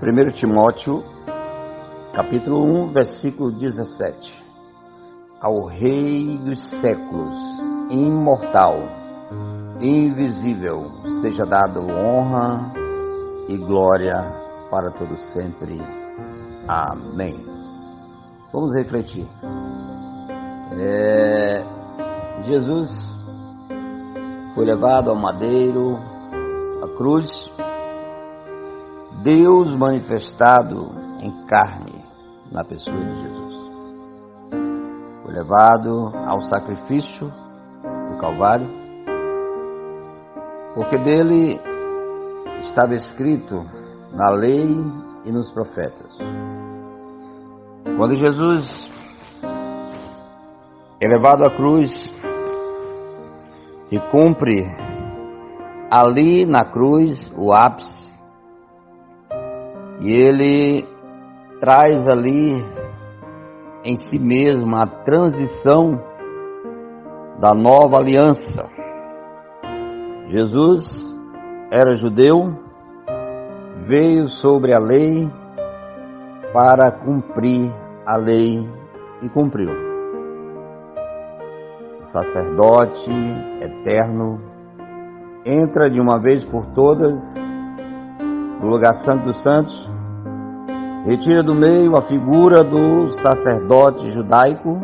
1 Timóteo, capítulo 1, versículo 17. Ao Rei dos séculos, imortal, invisível, seja dado honra e glória para todo sempre. Amém. Vamos refletir. Jesus foi levado ao madeiro, à cruz, Deus manifestado em carne na pessoa de Jesus. Foi levado ao sacrifício do Calvário, porque dele estava escrito na lei e nos profetas. Quando Jesus é levado à cruz e cumpre ali na cruz o ápice, e ele traz ali em si mesmo a transição da nova aliança. Jesus era judeu, veio sobre a lei para cumprir a lei e cumpriu. O sacerdote eterno entra de uma vez por todas no lugar santo dos santos, retira do meio a figura do sacerdote judaico,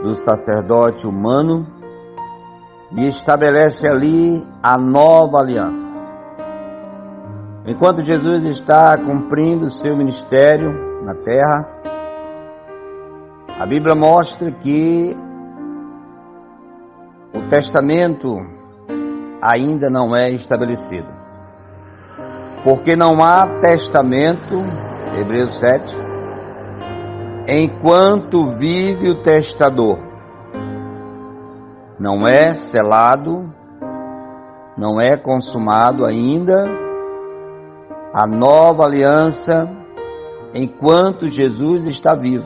do sacerdote humano, e estabelece ali a nova aliança. Enquanto Jesus está cumprindo o seu ministério na terra, a Bíblia mostra que o testamento ainda não é estabelecido. Porque não há testamento, Hebreus 7, enquanto vive o testador. Não é selado, não é consumado ainda a nova aliança enquanto Jesus está vivo.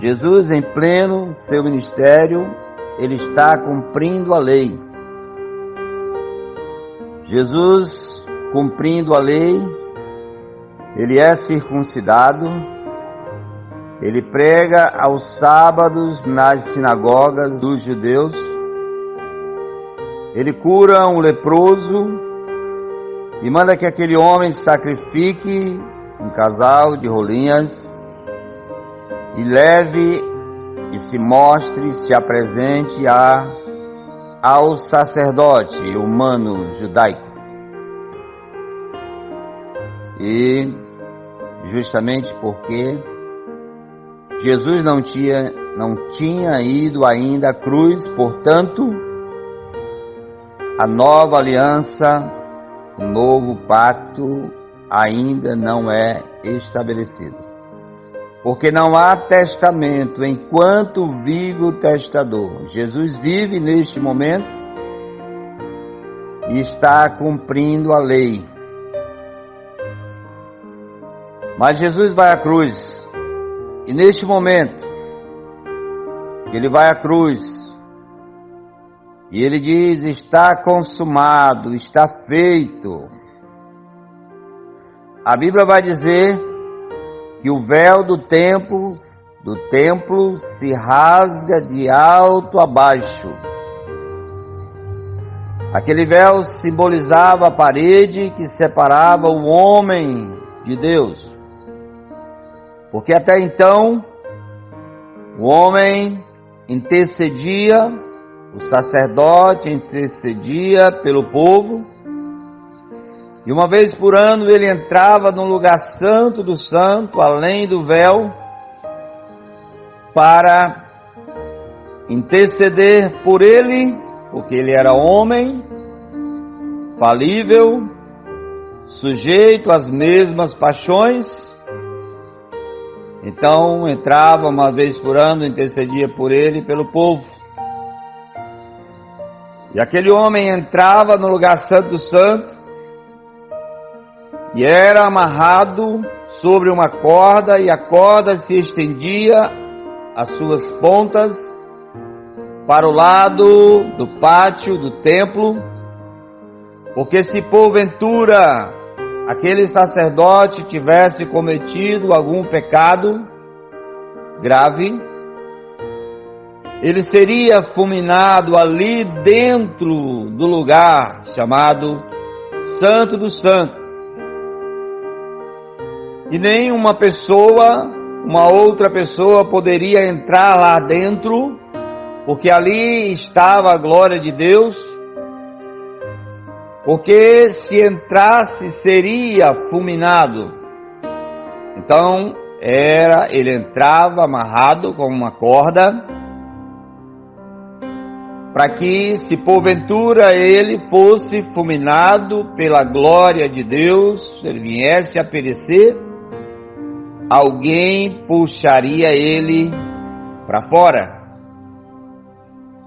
Jesus, em pleno seu ministério, ele está cumprindo a lei. Jesus, cumprindo a lei, ele é circuncidado, ele prega aos sábados nas sinagogas dos judeus, ele cura um leproso e manda que aquele homem sacrifique um casal de rolinhas e leve e se mostre, se apresente ao sacerdote humano judaico. E justamente porque Jesus não tinha ido ainda à cruz, portanto, a nova aliança, o novo pacto ainda não é estabelecido. Porque não há testamento enquanto vive o testador. Jesus vive neste momento e está cumprindo a lei. Mas Jesus vai à cruz, e neste momento, ele vai à cruz, e ele diz, está consumado, está feito. A Bíblia vai dizer que o véu do templo se rasga de alto a baixo. Aquele véu simbolizava a parede que separava o homem de Deus. Porque até então, o homem intercedia, o sacerdote intercedia pelo povo, e uma vez por ano ele entrava no lugar santo do santo, além do véu, para interceder por ele, porque ele era homem, falível, sujeito às mesmas paixões. Então entrava uma vez por ano, intercedia por ele e pelo povo. E aquele homem entrava no lugar santo do santo e era amarrado sobre uma corda, e a corda se estendia as suas pontas para o lado do pátio do templo, porque se porventura aquele sacerdote tivesse cometido algum pecado grave, ele seria fulminado ali dentro do lugar chamado Santo dos Santos. E nenhuma pessoa, uma outra pessoa poderia entrar lá dentro, porque ali estava a glória de Deus, porque se entrasse seria fulminado. Então ele entrava amarrado com uma corda, para que, se porventura ele fosse fulminado pela glória de Deus, ele viesse a perecer, alguém puxaria ele para fora,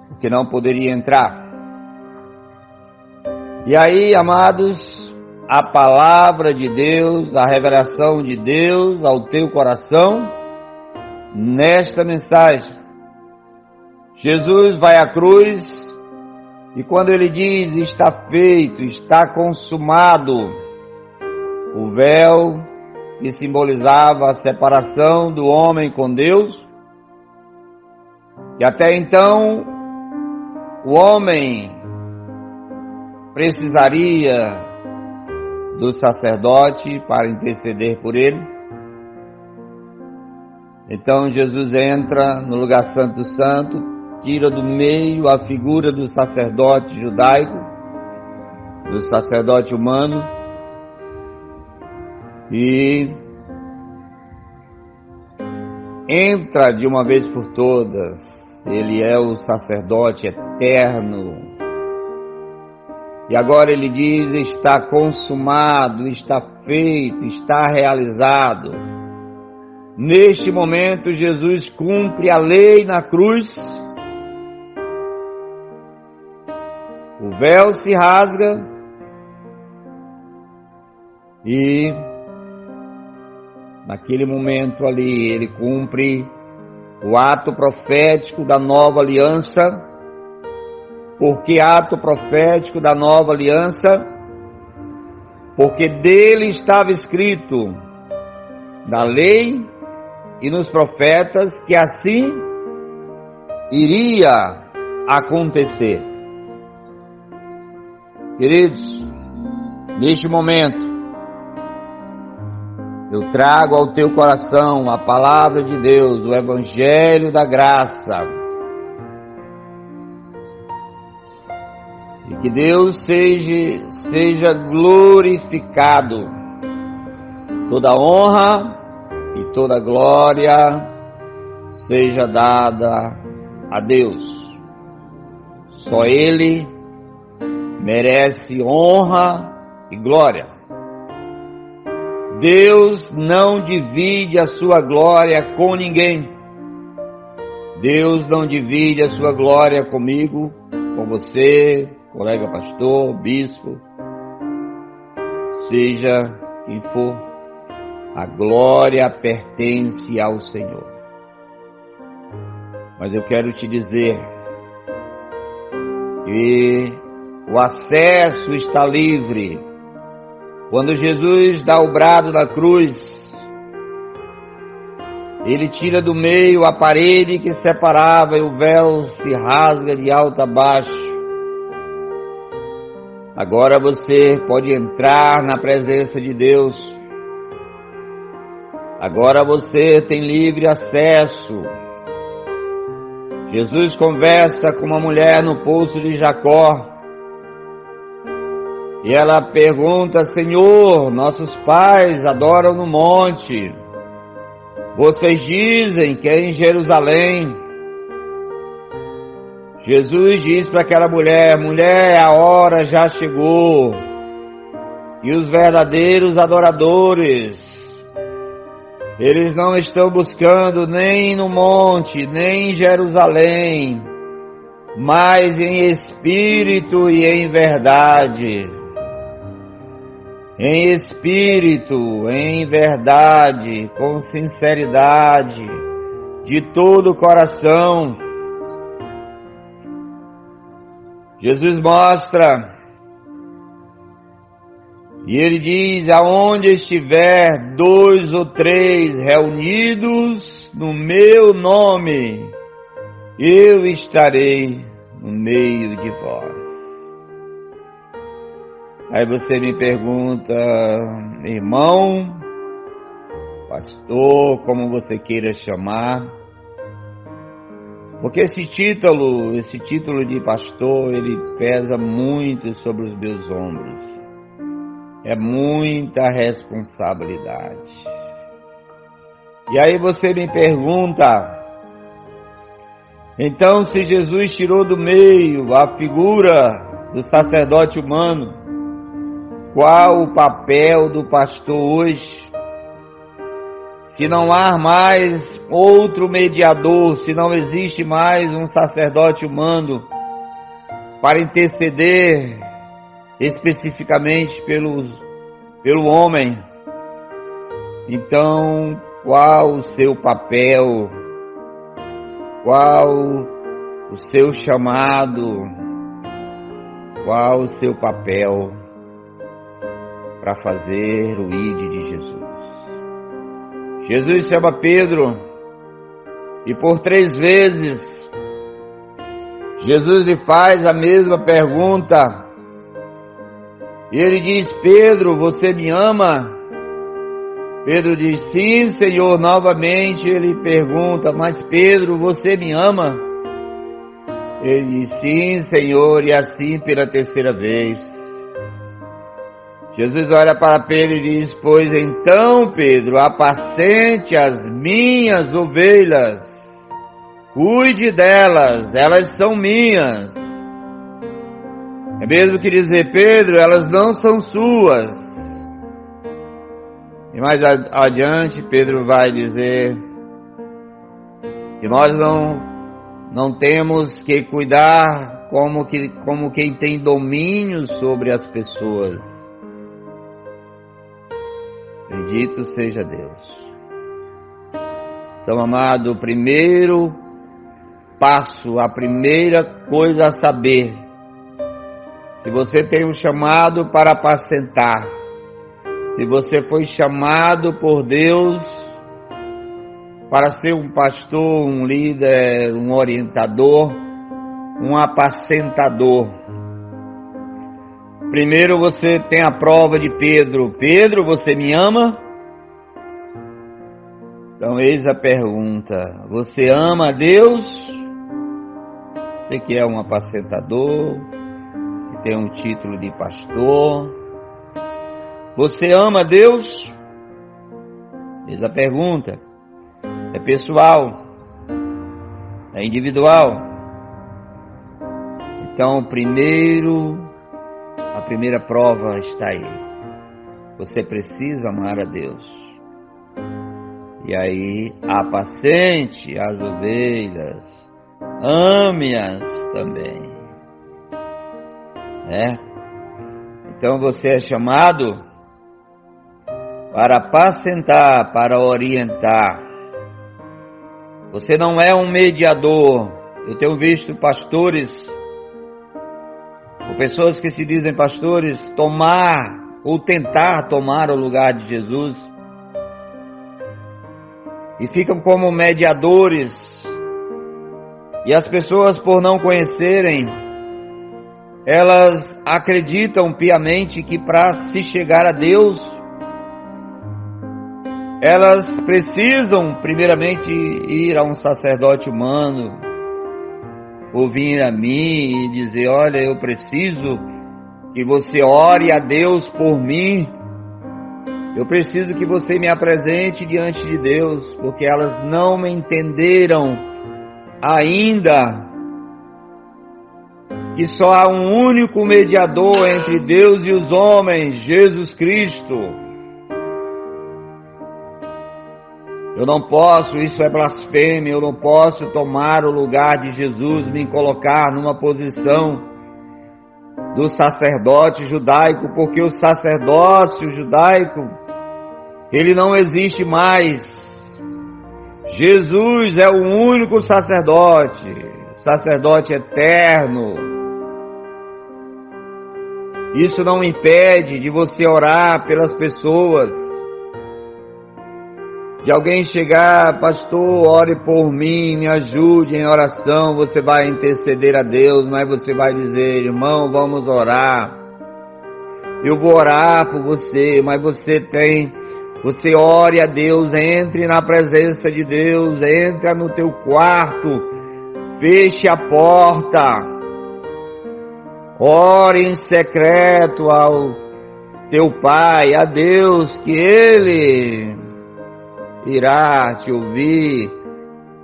porque não poderia entrar. E aí, amados, a palavra de Deus, a revelação de Deus ao teu coração, nesta mensagem. Jesus vai à cruz, e quando ele diz, está feito, está consumado, o véu que simbolizava a separação do homem com Deus, que até então o homem precisaria do sacerdote para interceder por ele. Então Jesus entra no lugar santo do santo, tira do meio a figura do sacerdote judaico, do sacerdote humano, e entra de uma vez por todas. Ele é o sacerdote eterno. E agora ele diz, está consumado, está feito, está realizado. Neste momento Jesus cumpre a lei na cruz. O véu se rasga e naquele momento ali ele cumpre o ato profético da nova aliança. Por que ato profético da nova aliança? Porque dele estava escrito na lei e nos profetas que assim iria acontecer. Queridos, neste momento, eu trago ao teu coração a palavra de Deus, o Evangelho da graça. E que Deus seja glorificado. Toda honra e toda glória seja dada a Deus. Só Ele merece honra e glória. Deus não divide a sua glória com ninguém. Deus não divide a sua glória comigo, com você, colega pastor, bispo, seja quem for. A glória pertence ao Senhor. Mas eu quero te dizer que o acesso está livre. Quando Jesus dá o brado na cruz, ele tira do meio a parede que separava e o véu se rasga de alto a baixo. Agora você pode entrar na presença de Deus. Agora você tem livre acesso. Jesus conversa com uma mulher no poço de Jacó. E ela pergunta, Senhor, nossos pais adoram no monte. Vocês dizem que é em Jerusalém. Jesus diz para aquela mulher, mulher, a hora já chegou. E os verdadeiros adoradores, eles não estão buscando nem no monte, nem em Jerusalém, mas em espírito e em verdade. Em espírito, em verdade, com sinceridade, de todo o coração. Jesus mostra, E ele diz: aonde estiver 2 ou 3 reunidos no meu nome, eu estarei no meio de vós. Aí você me pergunta, irmão, pastor, como você queira chamar, porque esse título de pastor, ele pesa muito sobre os meus ombros. É muita responsabilidade. E aí você me pergunta, então se Jesus tirou do meio a figura do sacerdote humano, qual o papel do pastor hoje? Se não há mais outro mediador, se não existe mais um sacerdote humano para interceder especificamente pelo homem, então qual o seu papel, qual o seu chamado, qual o seu papel para fazer o ID de Jesus? Jesus chama Pedro e por 3 vezes Jesus lhe faz a mesma pergunta. E ele diz: Pedro, você me ama? Pedro diz: sim, Senhor. Novamente ele pergunta: mas Pedro, você me ama? Ele diz: sim, Senhor. E assim pela 3ª vez. Jesus olha para Pedro e diz: pois então, Pedro, apacente as minhas ovelhas, cuide delas, elas são minhas. É mesmo que dizer: Pedro, elas não são suas. E mais adiante Pedro vai dizer que nós não temos que cuidar como quem tem domínio sobre as pessoas. Bendito seja Deus. Então, amado, o primeiro passo, a primeira coisa a saber, se você tem um chamado para apacentar, se você foi chamado por Deus para ser um pastor, um líder, um orientador, um apacentador, primeiro você tem a prova de Pedro. Pedro, você me ama? Então eis a pergunta: você ama a Deus? Você que é um apacentador, que tem um título de pastor, você ama a Deus? Eis a pergunta. É pessoal, é individual. Então a primeira prova está aí. Você precisa amar a Deus. E aí, apacente as ovelhas, ame-as também. Então você é chamado para apacentar, para orientar. Você não é um mediador. Eu tenho visto pastores, ou pessoas que se dizem pastores, tomar ou tentar tomar o lugar de Jesus e ficam como mediadores. E as pessoas, por não conhecerem, elas acreditam piamente que para se chegar a Deus, elas precisam primeiramente ir a um sacerdote humano, ou vir a mim e dizer: olha, eu preciso que você ore a Deus por mim, eu preciso que você me apresente diante de Deus, porque elas não me entenderam ainda que só há um único mediador entre Deus e os homens, Jesus Cristo. Eu não posso, isso é blasfêmia, eu não posso tomar o lugar de Jesus, me colocar numa posição do sacerdote judaico, porque o sacerdócio judaico, ele não existe mais. Jesus é o único sacerdote eterno. Isso não impede de você orar pelas pessoas. De alguém chegar, pastor, ore por mim, me ajude em oração. Você vai interceder a Deus, mas você vai dizer, irmão, vamos orar. Eu vou orar por você, mas você ore a Deus, entre na presença de Deus, entra no teu quarto, feche a porta. Ore em secreto ao teu Pai, a Deus, que Ele irá te ouvir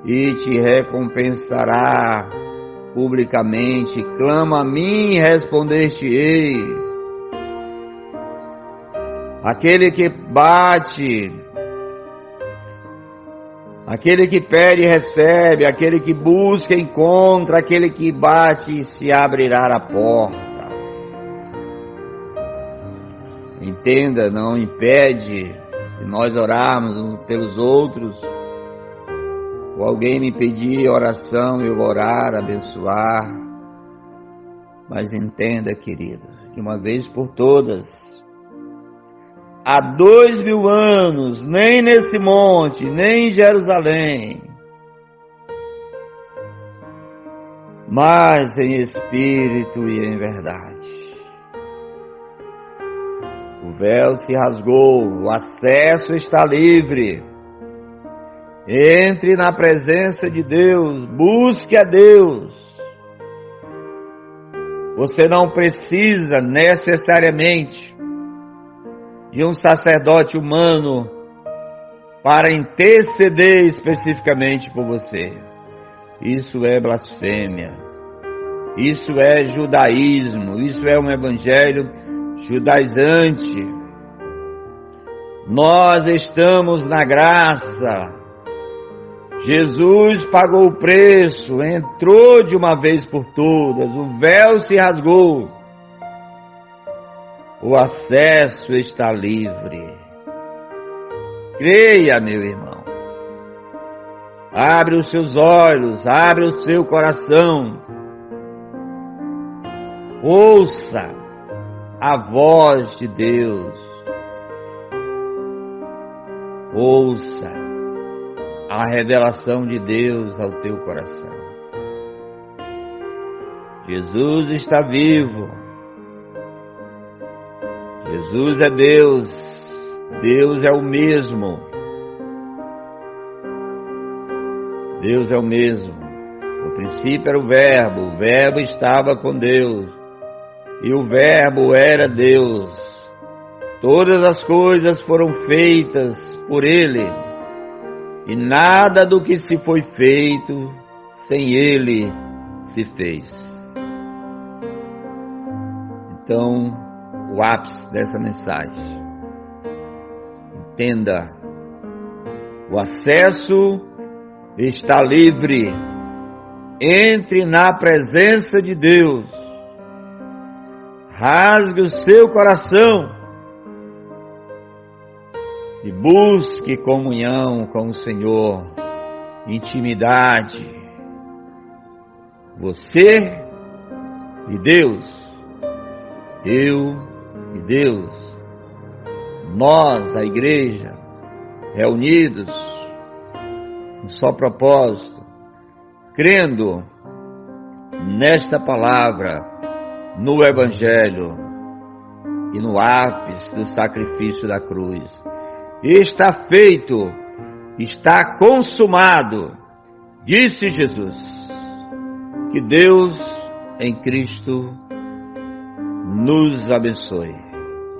e te recompensará publicamente. Clama a mim e responder-te-ei. Aquele que bate, aquele que pede recebe, aquele que busca encontra, aquele que bate se abrirá a porta. Entenda, não impede de nós orarmos pelos outros, ou alguém me pedir oração, eu orar, abençoar, mas entenda, querido, que uma vez por todas, há 2000 anos, nem nesse monte, nem em Jerusalém, mas em espírito e em verdade. O véu se rasgou, o acesso está livre. Entre na presença de Deus, busque a Deus. Você não precisa necessariamente de um sacerdote humano para interceder especificamente por você. Isso é blasfêmia. Isso é judaísmo. Isso é um evangelho judaizante. Nós estamos na graça. Jesus pagou o preço, entrou de uma vez por todas, o véu se rasgou. O acesso está livre. Creia, meu irmão. Abre os seus olhos, abre o seu coração. Ouça a voz de Deus. Ouça a revelação de Deus ao teu coração. Jesus está vivo. Jesus é Deus. Deus é o mesmo. Deus é o mesmo. No princípio era o Verbo estava com Deus. E o Verbo era Deus. Todas as coisas foram feitas por Ele, e nada do que se foi feito sem Ele se fez. Então, o ápice dessa mensagem: entenda, o acesso está livre. Entre na presença de Deus. Rasgue o seu coração e busque comunhão com o Senhor, intimidade. Você e Deus, eu e Deus, nós, a igreja, reunidos, um só propósito, crendo nesta palavra, no Evangelho e no ápice do sacrifício da cruz. Está feito, está consumado, disse Jesus. Que Deus em Cristo nos abençoe,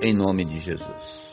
em nome de Jesus.